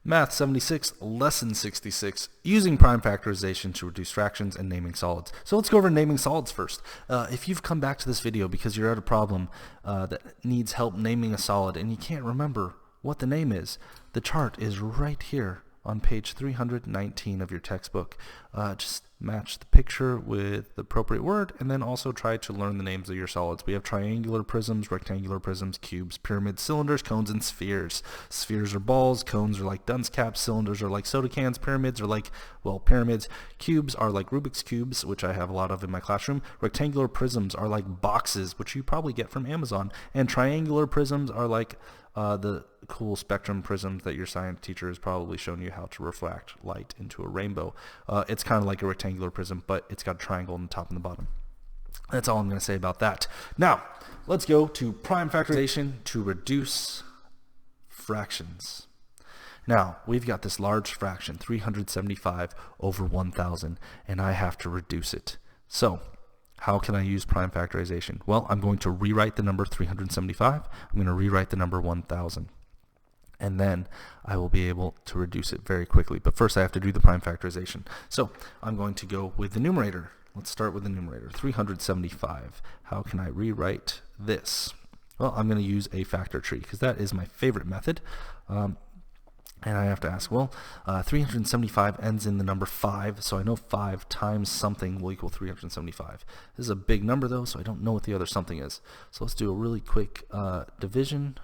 Math 76, Lesson 66, using prime factorization to reduce fractions and naming solids. So let's go over naming solids first. If you've come back to this video because you're at a problem that needs help naming a solid and you can't remember what the name is, the chart is right here on page 319 of your textbook. Just match the picture with the appropriate word and then also try to learn the names of your solids. We have triangular prisms, rectangular prisms, cubes, pyramids, cylinders, cones, and spheres. Spheres are balls, cones are like dunce caps, cylinders are like soda cans, pyramids are like, well, pyramids. Cubes are like Rubik's Cubes, which I have a lot of in my classroom. Rectangular prisms are like boxes, which you probably get from Amazon. And triangular prisms are like the cool spectrum prisms that your science teacher has probably shown you how to refract light into a rainbow. It's kind of like a rectangular prism, but it's got a triangle on the top and the bottom. That's all I'm going to say about that. Now, let's go to prime factorization to reduce fractions. Now, we've got this large fraction, 375 over 1,000, and I have to reduce it. So, how can I use prime factorization? Well, I'm going to rewrite the number 375. I'm going to rewrite the number 1,000. And then I will be able to reduce it very quickly. But first I have to do the prime factorization. So I'm going to go with the numerator. Let's start with the numerator. 375. How can I rewrite this? Well, I'm going to use a factor tree because that is my favorite method. And I have to ask, well, 375 ends in the number 5, so I know 5 times something will equal 375. This is a big number, though, so I don't know what the other something is. So let's do a really quick division.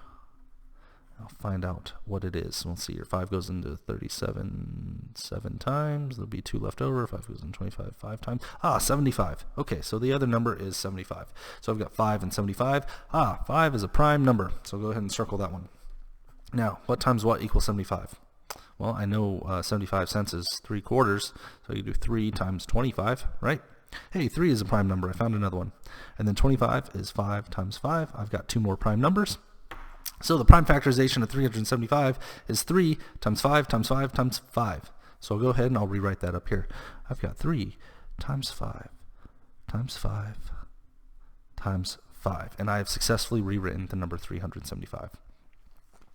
I'll find out what it is. Let's see here. 5 goes into 37 7 times. There'll be 2 left over. 5 goes into 25 5 times. 75. Okay, so the other number is 75. So I've got 5 and 75. 5 is a prime number, so go ahead and circle that one. Now, what times what equals 75? Well, I know 75 cents is 3/4, so you do 3 times 25, right? Hey, 3 is a prime number. I found another one. And then 25 is 5 times 5. I've got 2 more prime numbers. So the prime factorization of 375 is 3 times 5 times 5 times 5. So I'll go ahead and I'll rewrite that up here. I've got 3 times 5 times 5 times 5. And I have successfully rewritten the number 375.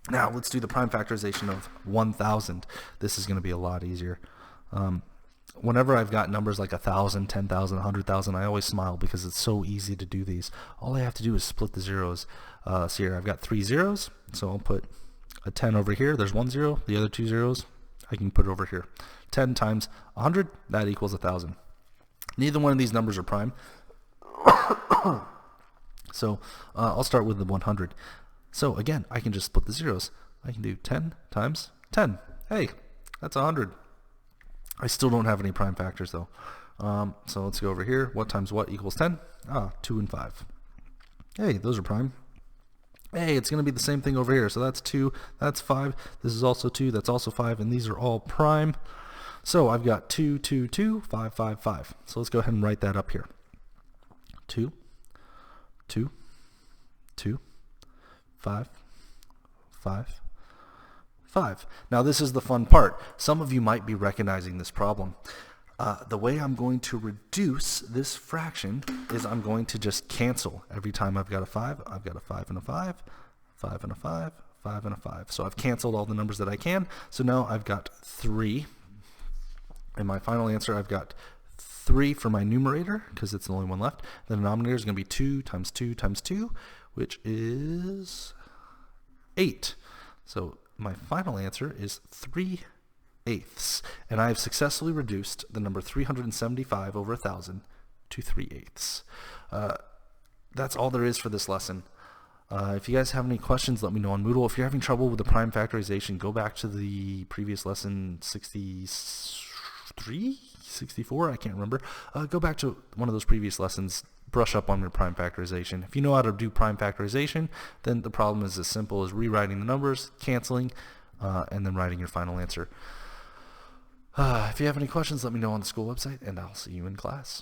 Now let's do the prime factorization of 1,000. This is going to be a lot easier. Whenever I've got numbers like 1,000, 10,000, 100,000, I always smile because it's so easy to do these. All I have to do is split the zeros. So here I've got 3 zeros, so I'll put a 10 over here. There's 1 0. The other 2 zeros I can put over here. 10 times 100, that equals 1,000. Neither one of these numbers are prime. So I'll start with the 100. So again, I can just split the zeros. I can do 10 times 10. Hey, that's 100. I still don't have any prime factors though. So let's go over here. What times what equals 10? 2 and 5. Hey, those are prime. Hey, it's going to be the same thing over here. So that's 2, that's 5. This is also 2, that's also 5, and these are all prime. So I've got 2, 2, 2, 5, 5, 5. So let's go ahead and write that up here. 2, 2, 2. 5, 5, 5. Now this is the fun part. Some of you might be recognizing this problem. The way I'm going to reduce this fraction is I'm going to just cancel. Every time I've got a 5, I've got a 5 and a 5, 5 and a 5, 5 and a 5. So I've canceled all the numbers that I can. So now I've got 3. In my final answer, I've got 3 for my numerator because it's the only one left. The denominator is going to be 2 times 2 times 2, which is 8. So my final answer is 3/8. And I have successfully reduced the number 375 over 1,000 to 3/8. That's all there is for this lesson. If you guys have any questions, let me know on Moodle. If you're having trouble with the prime factorization, go back to the previous lesson 63, 64, I can't remember. Go back to one of those previous lessons. Brush up on your prime factorization. If you know how to do prime factorization, then the problem is as simple as rewriting the numbers, canceling, and then writing your final answer. If you have any questions, let me know on the school website, and I'll see you in class.